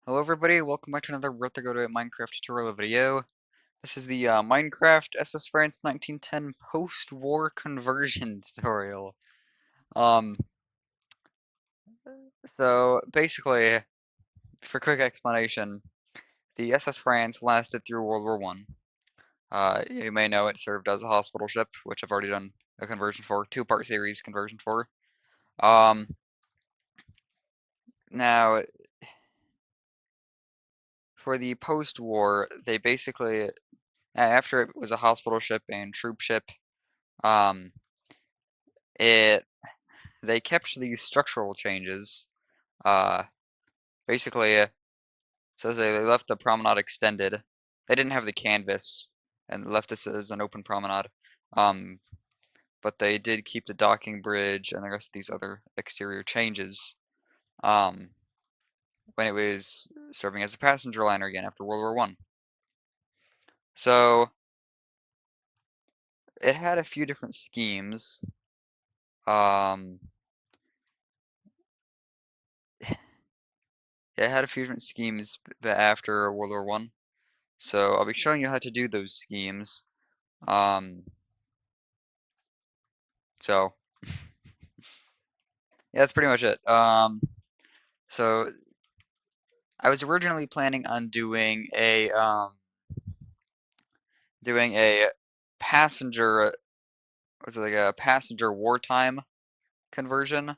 Hello everybody, welcome back to another Road to Go to Minecraft tutorial video. This is the Minecraft SS France 1910 post-war conversion tutorial. Um, so basically, for quick explanation, the SS France lasted through World War One. You may know it served as a hospital ship, which I've already done a conversion for, two-part series conversion for. Um, Now, for the post-war, they basically, after it was a hospital ship and troop ship, um, it they kept these structural changes. Uh, Basically, says they left the promenade extended. They didn't have the canvas and left this as an open promenade. Um, but they did keep the docking bridge and the rest of these other exterior changes. Um, when it was serving as a passenger liner again after World War One. So it had a few different schemes. Um, it had a few different schemes after World War One. So I'll be showing you how to do those schemes. Um, so yeah, that's pretty much it. So I was originally planning on doing a passenger, was it like a passenger wartime conversion?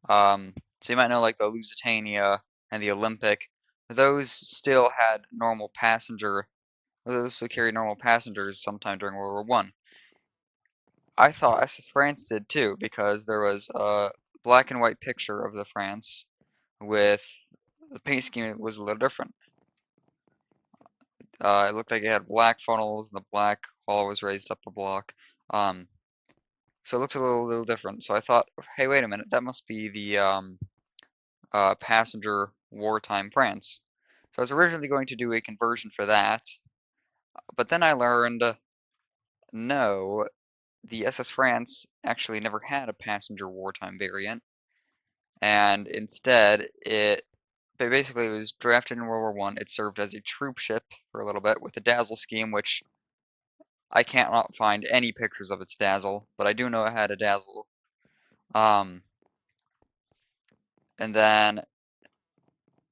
So you might know like the Lusitania and the Olympic. Those still had normal passenger. Those still carried normal passengers sometime during World War One. I thought SS France did too because there was a black and white picture of the France with the paint scheme was a little different. It looked like it had black funnels and the black hull was raised up a block. Um, so it looks a little different. So I thought, hey, wait a minute, that must be the passenger wartime France. So I was originally going to do a conversion for that, but then I learned, no, the SS France actually never had a passenger wartime variant, and instead it basically was drafted in World War One. It served as a troop ship for a little bit with the Dazzle scheme, which I can't not find any pictures of its Dazzle, but I do know it had a Dazzle. Um, and then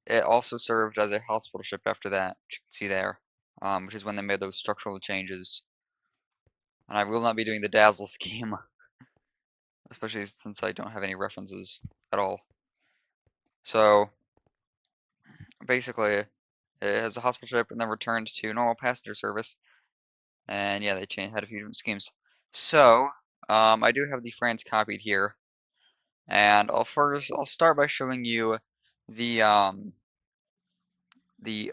it also served as a hospital ship after that, which you can see there, which is when they made those structural changes. And I will not be doing the Dazzle scheme, especially since I don't have any references at all. So basically, it has a hospital ship and then returned to normal passenger service. And yeah, they had a few different schemes. So, I do have the France copied here. And I'll start by showing you the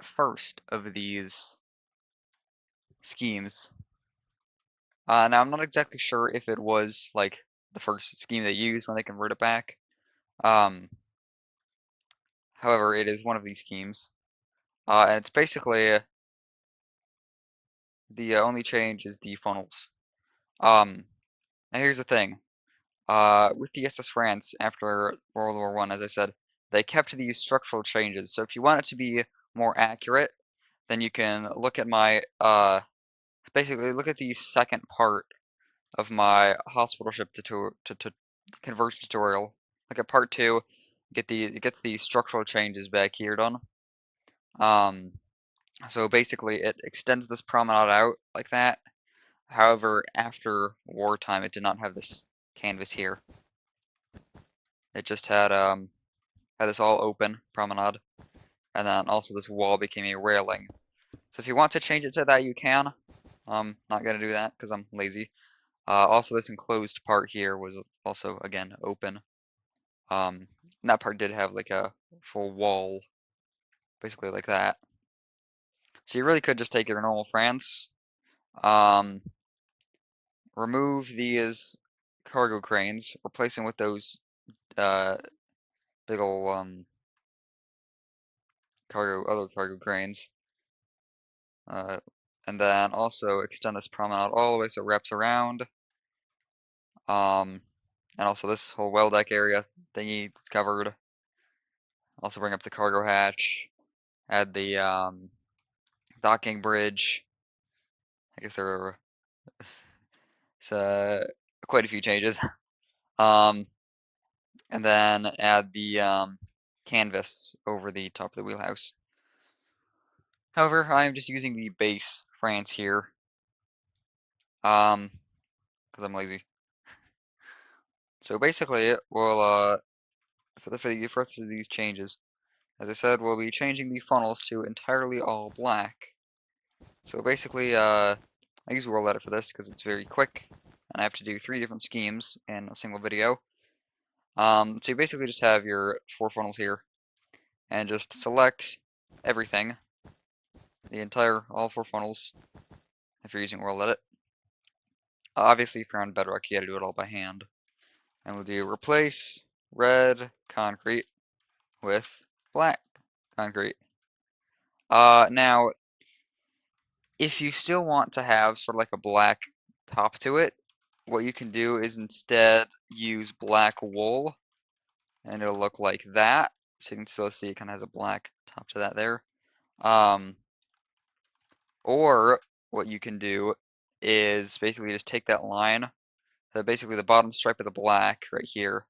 first of these schemes. Now I'm not exactly sure if it was like the first scheme they used when they convert it back. Um, However, it is one of these schemes. And it's basically the only change is the funnels. Now here's the thing. With the SS France after World War One, as I said, they kept these structural changes. So if you want it to be more accurate, then you can look at my basically look at the second part of my hospital ship to conversion tutorial. Look at part two. It gets the structural changes back here done. Um, so basically it extends this promenade out like that. However, after wartime, it did not have this canvas here. It just had this all open promenade, and then also this wall became a railing. So if you want to change it to that, you can. I'm not gonna do that because I'm lazy. Also, this enclosed part here was also again open. And that part did have like a full wall, basically like that. So you really could just take your normal France, um, remove these cargo cranes, replace them with those uh, big ol' other cargo cranes, uh, and then also extend this promenade all the way so it wraps around. And also this whole well deck area thingy is covered. Also bring up the cargo hatch. add the docking bridge. I guess there are quite a few changes. Um, and then add the canvas over the top of the wheelhouse. However, I am just using the base France here, because I'm lazy. So basically, we'll for the first of these changes, as I said, we'll be changing the funnels to entirely all black. So basically, I use World Edit for this because it's very quick, and I have to do 3 different schemes in a single video. So you basically just have your 4 funnels here, and just select everything, all 4 funnels, if you're using World Edit. Obviously, if you're on Bedrock, you gotta do it all by hand. And we'll do replace red concrete with black concrete. Now, if you still want to have sort of like a black top to it, what you can do is instead use black wool, and it'll look like that. So you can still see it kind of has a black top to that there. Or what you can do is basically just take that line, basically the bottom stripe of the black right here,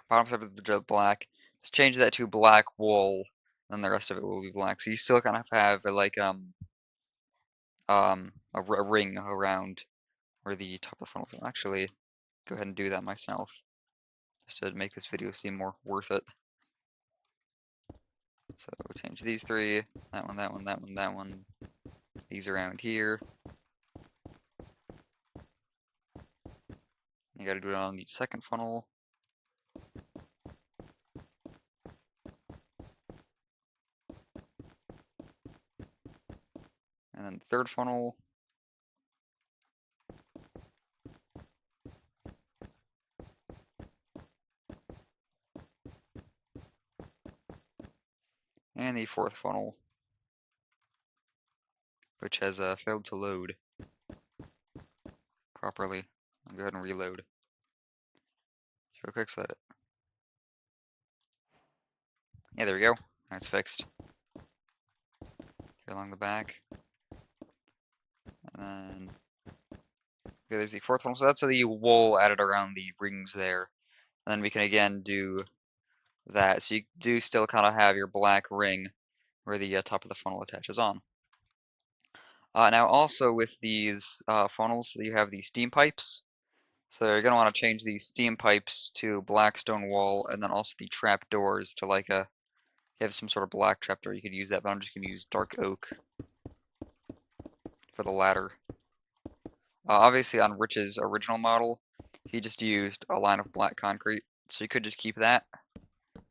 bottom stripe of the black, just change that to black wool, and the rest of it will be black. So you still kind of have like a ring around where the top of the funnel is. I'll actually go ahead and do that myself, just to make this video seem more worth it. So change these 3, that one, that one, that one, that one, these around here. You gotta do it on the second funnel. And then the third funnel. And the fourth funnel, which has failed to load properly. I'll go ahead and reload. Real quick, so that yeah, there we go. That's fixed. Here along the back. And then okay, there's the fourth funnel. So that's the wool added around the rings there. And then we can again do that. So you do still kind of have your black ring where the top of the funnel attaches on. Now also with these funnels, you have the steam pipes. So you're going to want to change these steam pipes to black stone wool, and then also the trap doors to like if you have some sort of black trap door, you could use that, but I'm just going to use dark oak for the latter. Obviously on Rich's original model, he just used a line of black concrete, so you could just keep that.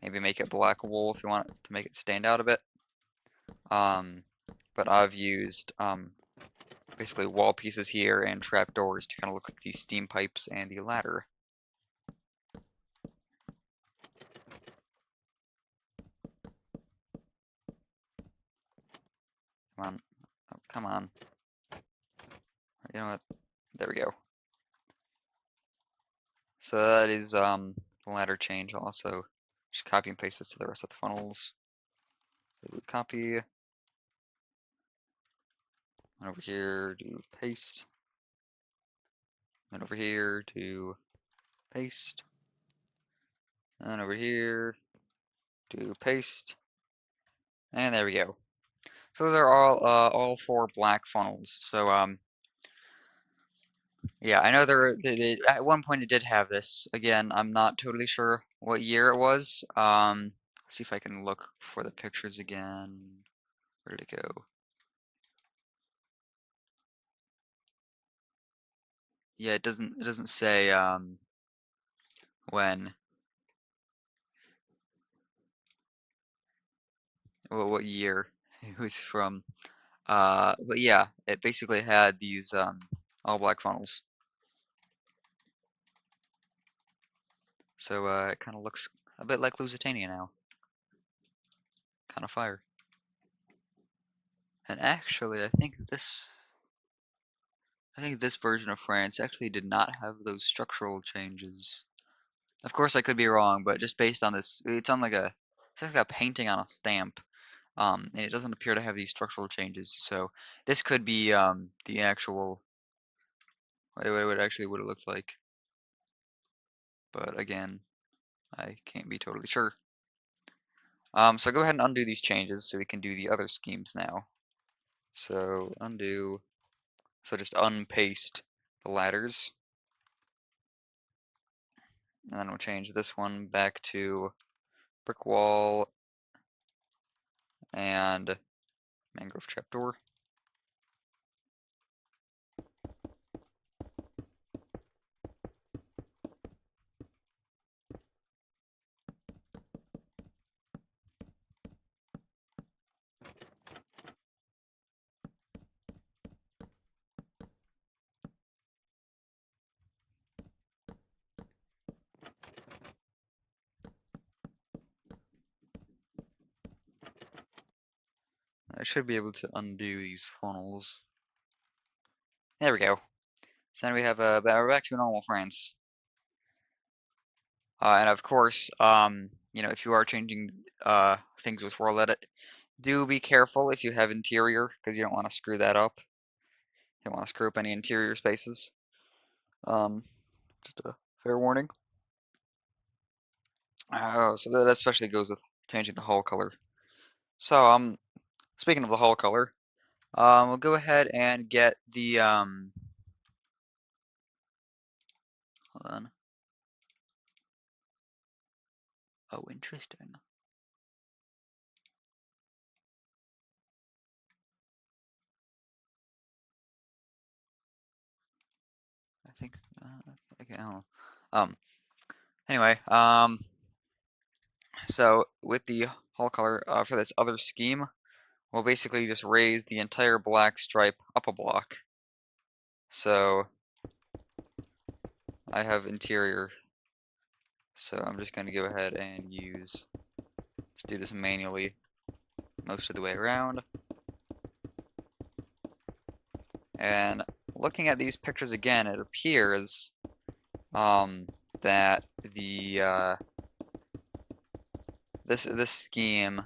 Maybe make it black wool if you want to make it stand out a bit. But I've used basically wall pieces here and trap doors to kind of look like these steam pipes and the ladder. Come on. Oh, come on. You know what? There we go. So that is the ladder change. I'll also just copy and paste this to the rest of the funnels. So copy. And over here, do paste. And over here, do paste. And over here, do paste. And there we go. So those are all 4 black funnels. So yeah, I know they at one point it did have this. Again, I'm not totally sure what year it was. See if I can look for the pictures again. Where did it go? Yeah, it doesn't say when, what year it was from. But yeah, it basically had these all black funnels. So it kind of looks a bit like Lusitania now. Kind of fire. And actually, I think this version of France actually did not have those structural changes. Of course, I could be wrong, but just based on this, it's like a painting on a stamp. And it doesn't appear to have these structural changes. So this could be the actual what it actually would have looked like. But again, I can't be totally sure. So go ahead and undo these changes so we can do the other schemes now. So undo. So just unpaste the ladders. And then we'll change this one back to brick wall and mangrove trapdoor. I should be able to undo these funnels. There we go. So now we have we're back to normal France. And of course, if you are changing things with world edit, do be careful if you have interior, because you don't want to screw that up. You don't want to screw up any interior spaces. Just a fair warning. So that especially goes with changing the hull color. So, speaking of the hull color, we'll go ahead and get the, hold on. Oh, interesting. I think, okay, I don't know. Anyway, so with the hull color, for this other scheme, we'll basically just raise the entire black stripe up a block. So, I have interior, so I'm just going to go ahead and just do this manually most of the way around. And looking at these pictures again, it appears that the this scheme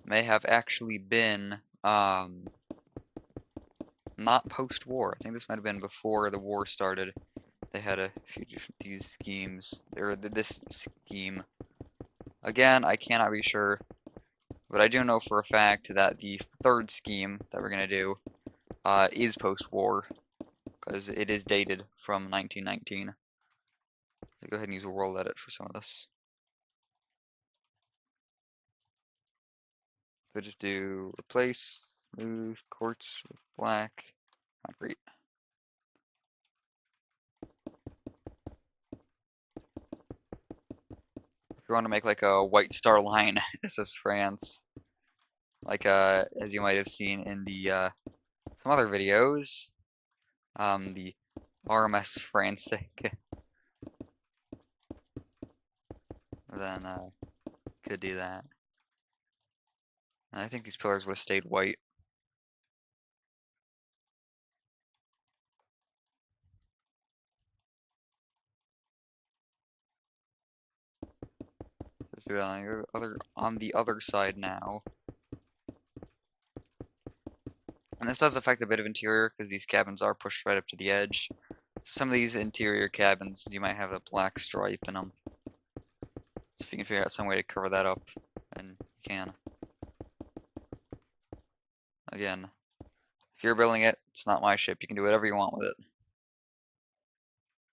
may have actually been not post-war. I think this might have been before the war started. They had a few different these schemes, or this scheme. Again, I cannot be sure, but I do know for a fact that the third scheme that we're gonna do is post-war, because it is dated from 1919. So go ahead and use a world edit for some of this. So just do replace, move, quartz with black, concrete. If you want to make like a white star line, this is France. Like as you might have seen in the some other videos, the RMS France, then could do that. And I think these pillars would have stayed white. Just do it on the other side now. And this does affect a bit of interior because these cabins are pushed right up to the edge. Some of these interior cabins, you might have a black stripe in them. So if you can figure out some way to cover that up, then you can. Again, if you're building it, it's not my ship. You can do whatever you want with it.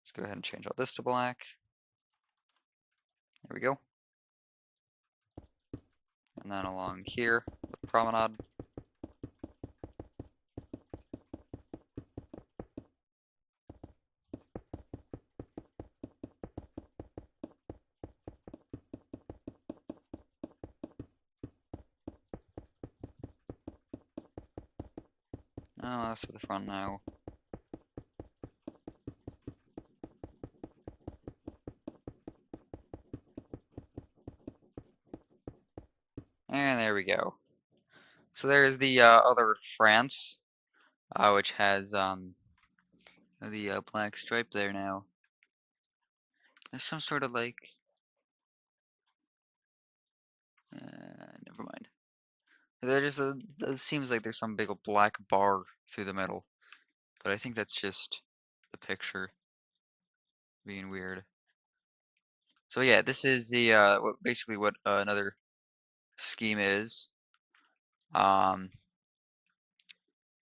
Let's go ahead and change all this to black. There we go. And then along here, the promenade. Oh, that's to the front now. And there we go. So there's the other France, which has the black stripe there now. There's some sort of like, never mind. It seems like there's some big black bar through the middle, but I think that's just the picture being weird. So yeah, this is the basically what another scheme is. Um,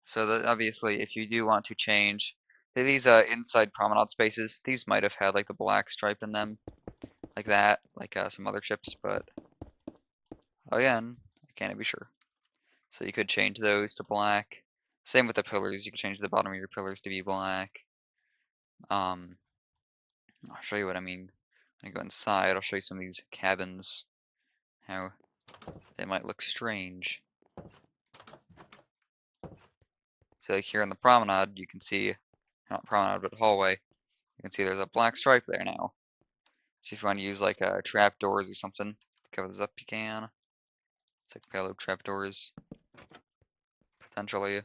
so that obviously, if you do want to change these inside promenade spaces, these might have had like the black stripe in them, like that, like some other ships, but again, I can't be sure. So you could change those to black. Same with the pillars. You could change the bottom of your pillars to be black. Um, I'll show you what I mean. When I go inside, I'll show you some of these cabins, how they might look strange. So like here in the promenade, you can see, not promenade, but hallway, you can see there's a black stripe there now. So if you want to use like trap doors or something to cover this up, you can. It's like payload trap doors, potentially.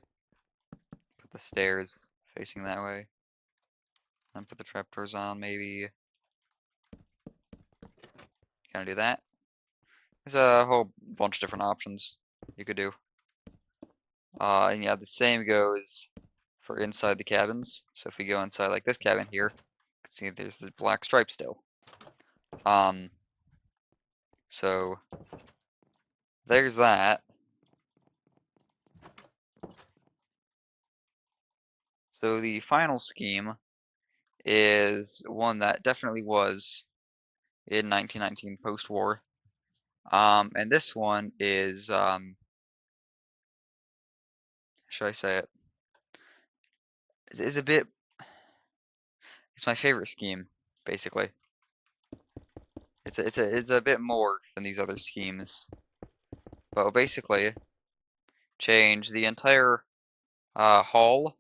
Put the stairs facing that way. Then put the trap doors on, maybe. Kind of do that. There's a whole bunch of different options you could do. And yeah, the same goes for inside the cabins. So if we go inside like this cabin here, you can see there's this black stripe still. So there's that. So the final scheme is one that definitely was in 1919 post-war. And this one is, should I say it? Is a bit, it's my favorite scheme, basically. It's a bit more than these other schemes. But basically, change the entire hall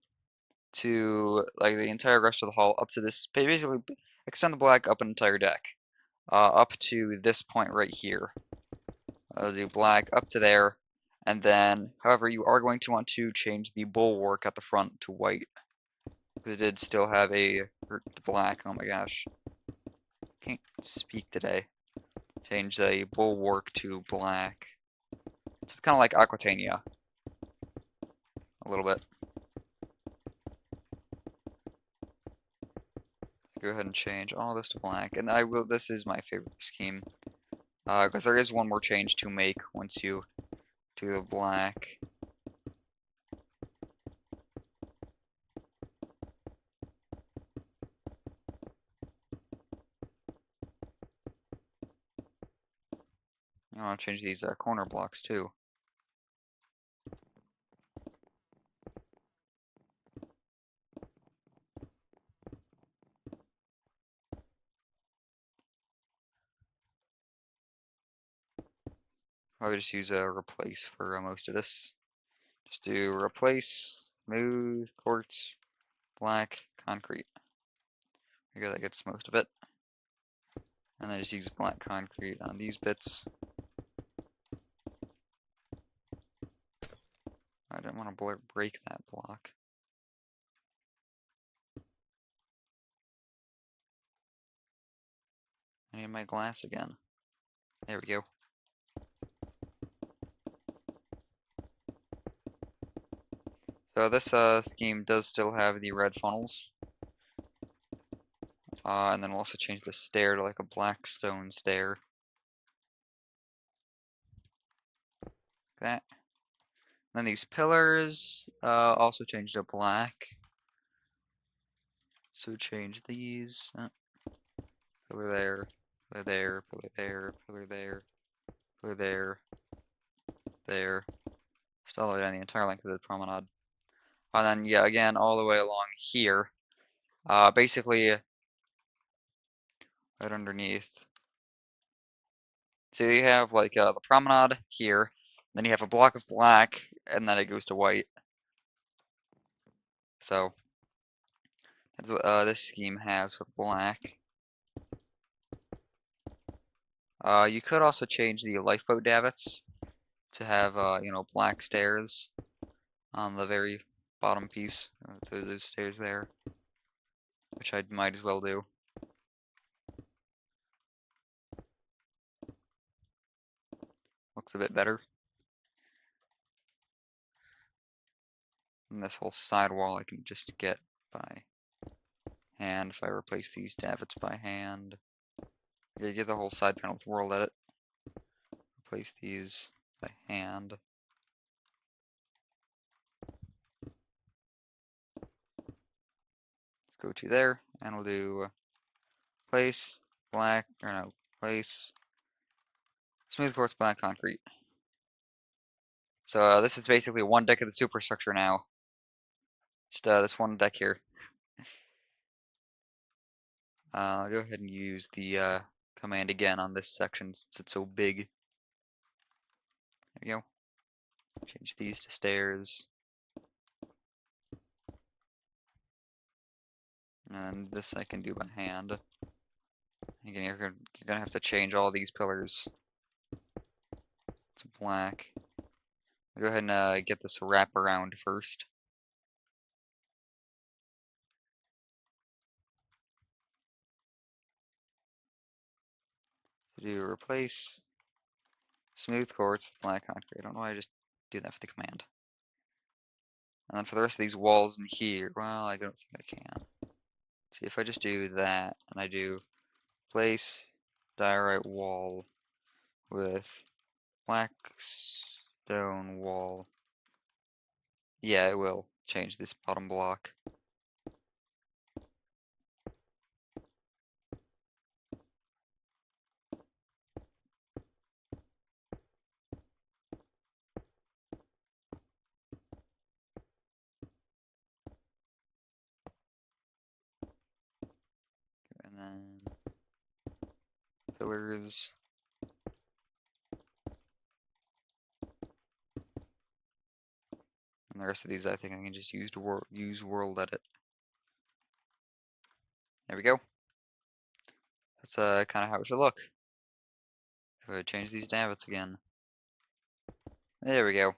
to like the entire rest of the hall up to this. Basically, extend the black up an entire deck, up to this point right here. Do black up to there, and then, however, you are going to want to change the bulwark at the front to white because it did still have a black. Oh my gosh, can't speak today. Change the bulwark to black. It's kind of like Aquitania, a little bit. Go ahead and change all this to black, and I will. This is my favorite scheme, because there is one more change to make once you do the black. I want to change these corner blocks too. I would just use a replace for most of this. Just do replace, smooth, quartz, black, concrete. I guess that gets most of it. And then just use black concrete on these bits. I didn't want to break that block. I need my glass again. There we go. So this scheme does still have the red funnels. And then we'll also change the stair to like a black stone stair. Like that. And then these pillars also change to black. So change these. Pillar there, pillar there, pillar there, pillar there, pillar there, there. Still all the way down the entire length of the promenade. And then yeah, again all the way along here. Basically right underneath. So you have like the promenade here, then you have a block of black, and then it goes to white. So that's what this scheme has with black. You could also change the lifeboat davits to have you know, black stairs on the very bottom piece. Those stairs there, which I might as well do. Looks a bit better. And this whole side wall I can just get by hand if I replace these davits by hand. Yeah, get the whole side panel with world edit. Replace these by hand. Let's go to there, and we'll do place, black, or no, place, smooth quartz, black concrete. So this is basically one deck of the superstructure now. Just this one deck here. I'll go ahead and use the command again on this section since it's so big. There we go. Change these to stairs. And this I can do by hand. Again, you're gonna have to change all these pillars to black. I'll go ahead and get this wrap around first. To do replace smooth quartz with black concrete. I don't know why I just do that for the command. And then for the rest of these walls in here, well, I don't think I can. See, if I just do that, and I do place diorite wall with black stone wall. Yeah, it will change this bottom block. And then pillars. And the rest of these I think I can just use world edit. There we go. That's kind of how it should look. Go ahead, change these davits again. There we go.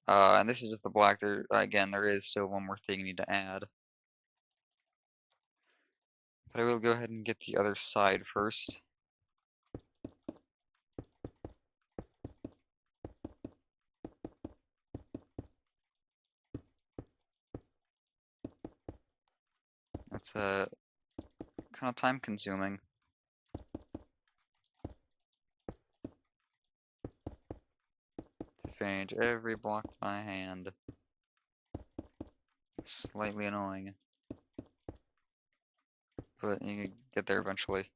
And this is just the black. There again, there is still one more thing you need to add. But I will go ahead and get the other side first. That's kind of time consuming. To change every block by hand. Slightly annoying. But you can get there eventually.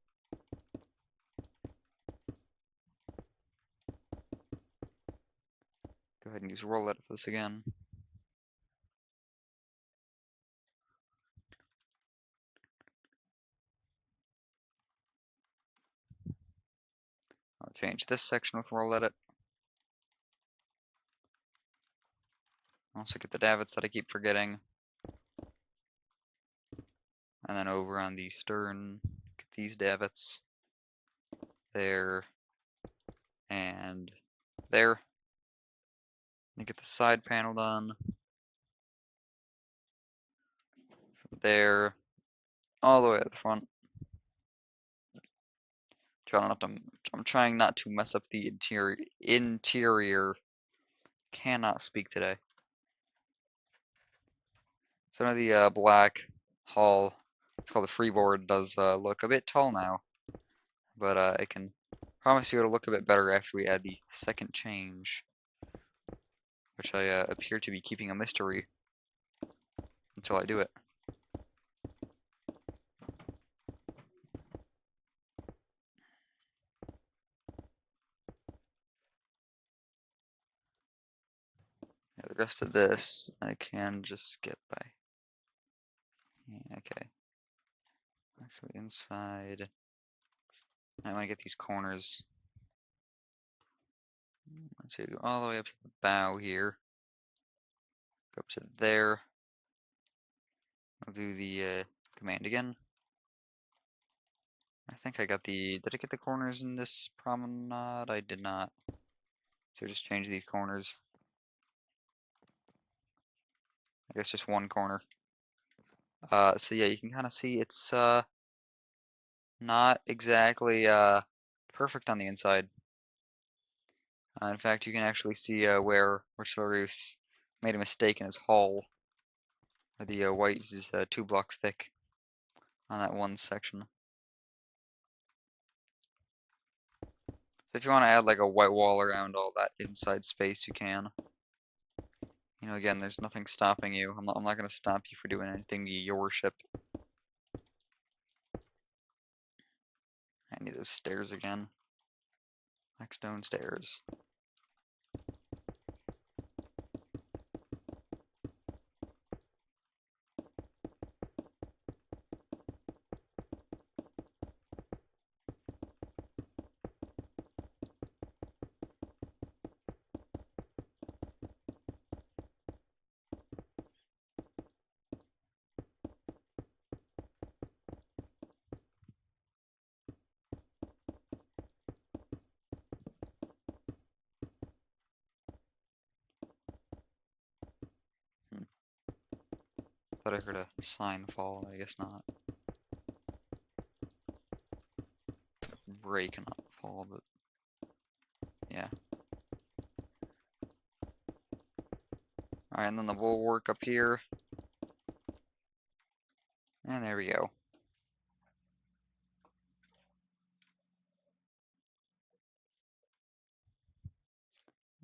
Go ahead and use roll edit for this again. I'll change this section with roll edit. Also get the davits that I keep forgetting. And then over on the stern, get these davits. There. And there. And get the side panel done. From there. All the way at the front. I'm trying not to mess up the interior. Cannot speak today. Some of the black hull, it's called the freeboard, does look a bit tall now. But I can promise you it'll look a bit better after we add the second change. Which I appear to be keeping a mystery until I do it. Yeah, the rest of this I can just get by. Yeah, okay. Actually, inside, I want to get these corners. Let's see, go all the way up to the bow here. Go up to there. I'll do the command again. I think I got did I get the corners in this promenade? I did not. So just change these corners. I guess just one corner. So yeah, you can kind of see it's not exactly perfect on the inside. In fact, you can actually see where Richlarrousse made a mistake in his hull. The white is 2 blocks thick on that one section. So if you want to add like a white wall around all that inside space, you can. You know, again, there's nothing stopping you. I'm not going to stop you for doing anything to your ship. I need those stairs again. Like stone stairs. Thought I heard a sign fall, I guess not. Break, not fall, but yeah. Alright, and then the bulwark up here. And there we go.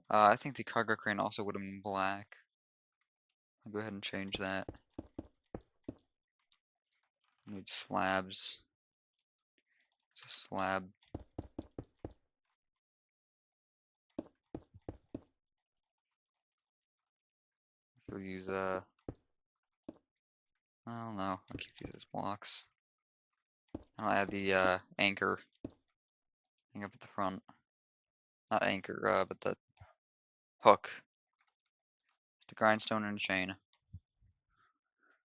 I think the cargo crane also would have been black. I'll go ahead and change that. Need slabs. It's a slab. We'll use I don't know. I'll keep these as blocks. I'll add the anchor thing up at the front. Not anchor, but the hook. The grindstone and a chain.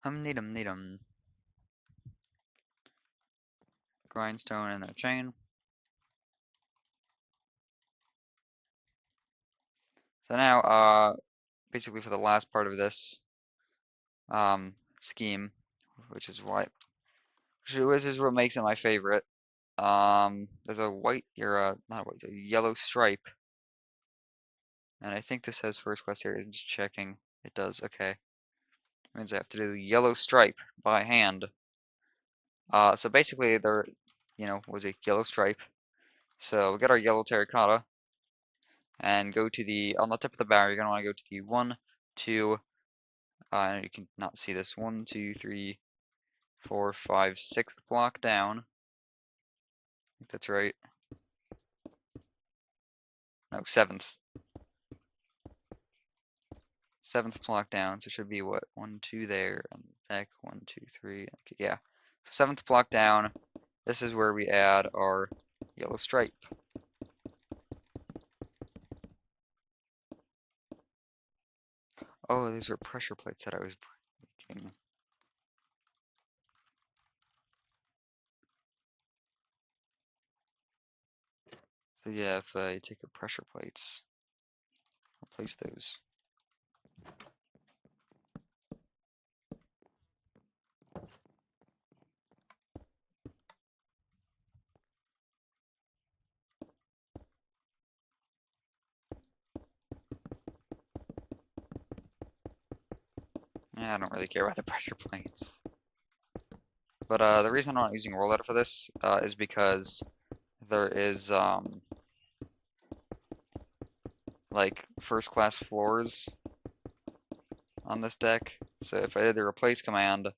Need 'em. Grindstone and a chain. So now, basically for the last part of this scheme, which is what makes it my favorite. There's a white, or not white, a yellow stripe, and I think this says first class area. I'm just checking. It does. Okay, means I have to do the yellow stripe by hand. So basically there, was a yellow stripe. So we got our yellow terracotta, and go to on the tip of the barrel. You're gonna want to go to the 1, 2. And you can not see this. 1, 2, 3, 4, 5, 6th block down. I think that's right. No, 7th. 7th block down, so it should be what? 1, 2 there, and deck 1, 2, 3. Okay, yeah. So 7th block down. This is where we add our yellow stripe. Oh, these are pressure plates that I was breaking. So yeah, if you take your pressure plates, replace those. Yeah, I don't really care about the pressure plates. But the reason I'm not using roll ladder for this is because there is like first class floors on this deck. So if I did the replace command,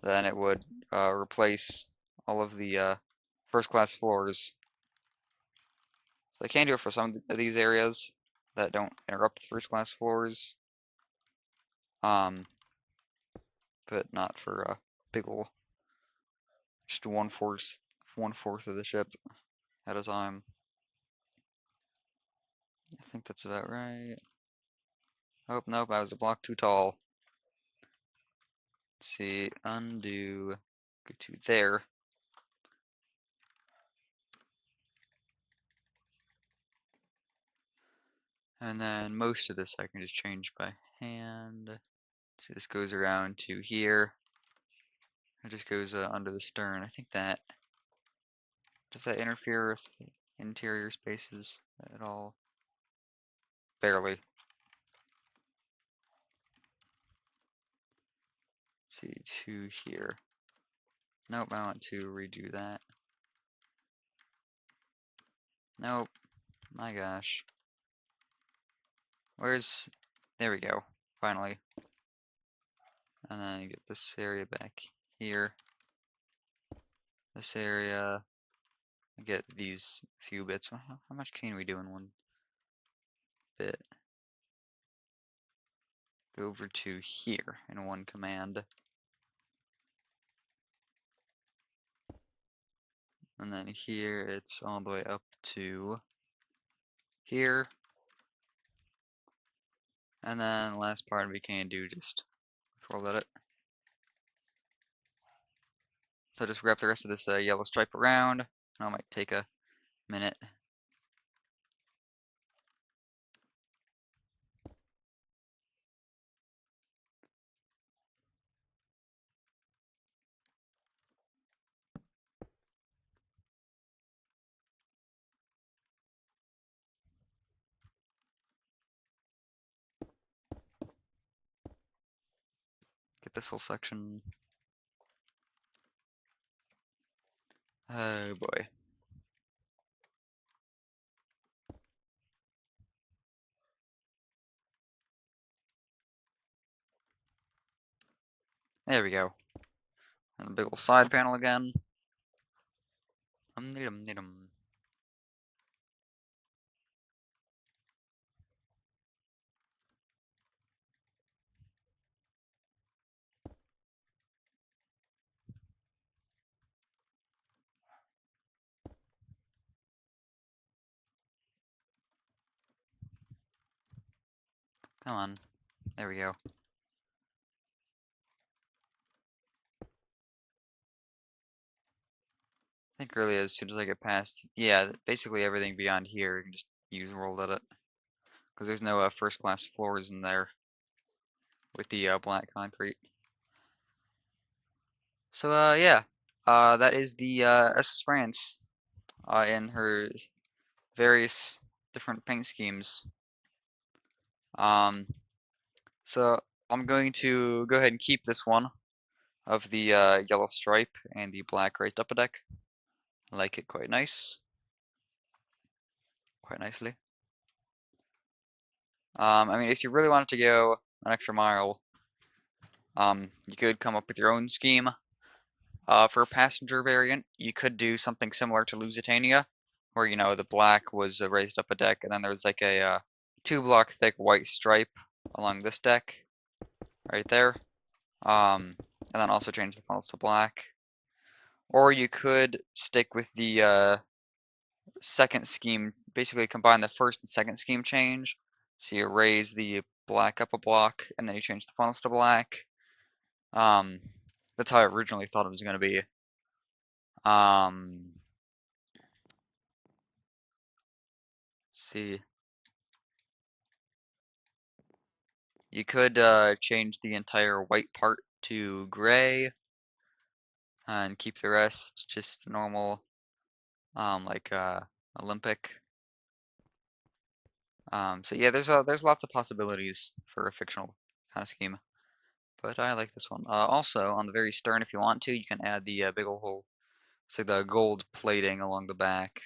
then it would replace all of the first class floors. So I can do it for some of these areas that don't interrupt the first class floors. But not for a big ol' just 1/4 of the ship at a time. I think that's about right. Oh, nope, I was a block too tall. Let's see, undo, go to there. And then most of this I can just change by hand. See, this goes around to here. It just goes under the stern. I think does that interfere with the interior spaces at all? barely. Let's see, 2 here. Nope, I want to redo that. Nope, my gosh. Where's... There we go, finally. And then you get this area back here. This area. I get these few bits. How much can we do in one bit? Go over to here in one command. And then here it's all the way up to here. And then last part we can do just roll at it. So just wrap the rest of this yellow stripe around. That might take a minute. Get this whole section. Oh boy. There we go. And the big old side panel again. Need 'em. Come on. There we go. I think really as soon as I get past, yeah, basically everything beyond here, you can just use rolled at it. Because there's no first class floors in there with the black concrete. So, yeah. That is the SS France in her various different paint schemes. So I'm going to go ahead and keep this one of the yellow stripe and the black raised upper deck. I like it quite nice. Quite nicely. I mean, if you really wanted to go an extra mile, you could come up with your own scheme. For a passenger variant, you could do something similar to Lusitania, where, you know, the black was raised up a deck, and then there was like a 2-block thick white stripe along this deck, right there. And then also change the funnels to black. Or you could stick with the second scheme, basically combine the first and second scheme change. So you raise the black up a block, and then you change the funnels to black. That's how I originally thought it was going to be. Let's see. You could change the entire white part to gray and keep the rest just normal, like Olympic. So yeah, there's lots of possibilities for a fictional kind of scheme, but I like this one. Also, on the very stern, if you want to, you can add the big ol' hole, say the gold plating along the back.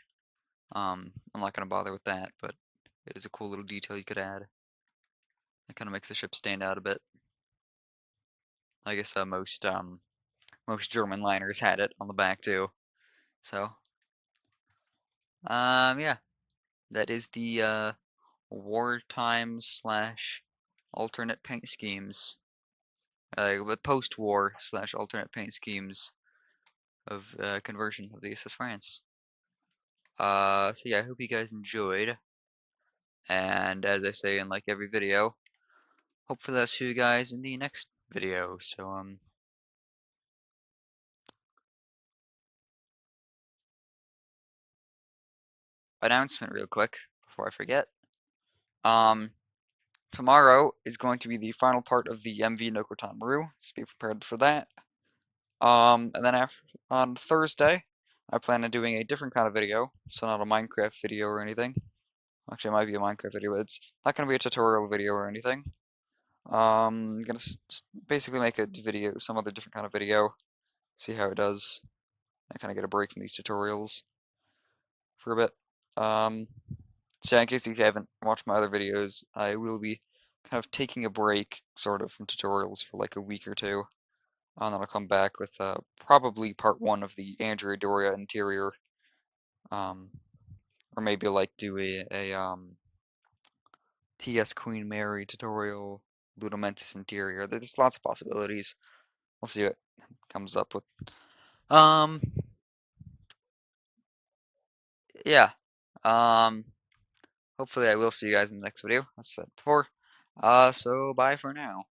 I'm not gonna bother with that, but it is a cool little detail you could add. It kind of makes the ship stand out a bit. I guess most German liners had it on the back too. So, yeah, that is the wartime slash alternate paint schemes, with post-war slash alternate paint schemes of conversion of the SS France. So yeah, I hope you guys enjoyed, and as I say in like every video, hopefully I'll see you guys in the next video. So announcement real quick before I forget. Um, Tomorrow is going to be the final part of the MV No Maru, so be prepared for that. And then on Thursday, I plan on doing a different kind of video, so not a Minecraft video or anything. Actually, it might be a Minecraft video, but it's not gonna be a tutorial video or anything. I'm gonna just basically make a video, some other different kind of video, see how it does. I kind of get a break from these tutorials for a bit. So yeah, in case you haven't watched my other videos, I will be kind of taking a break, sort of, from tutorials for like a week or two. And then I'll come back with probably part one of the Andrea Doria interior. Um, or maybe like do a TS Queen Mary tutorial, Ludamentis interior. There's lots of possibilities. We'll see what comes up with. Um, yeah. Um, hopefully I will see you guys in the next video, as I said before. So bye for now.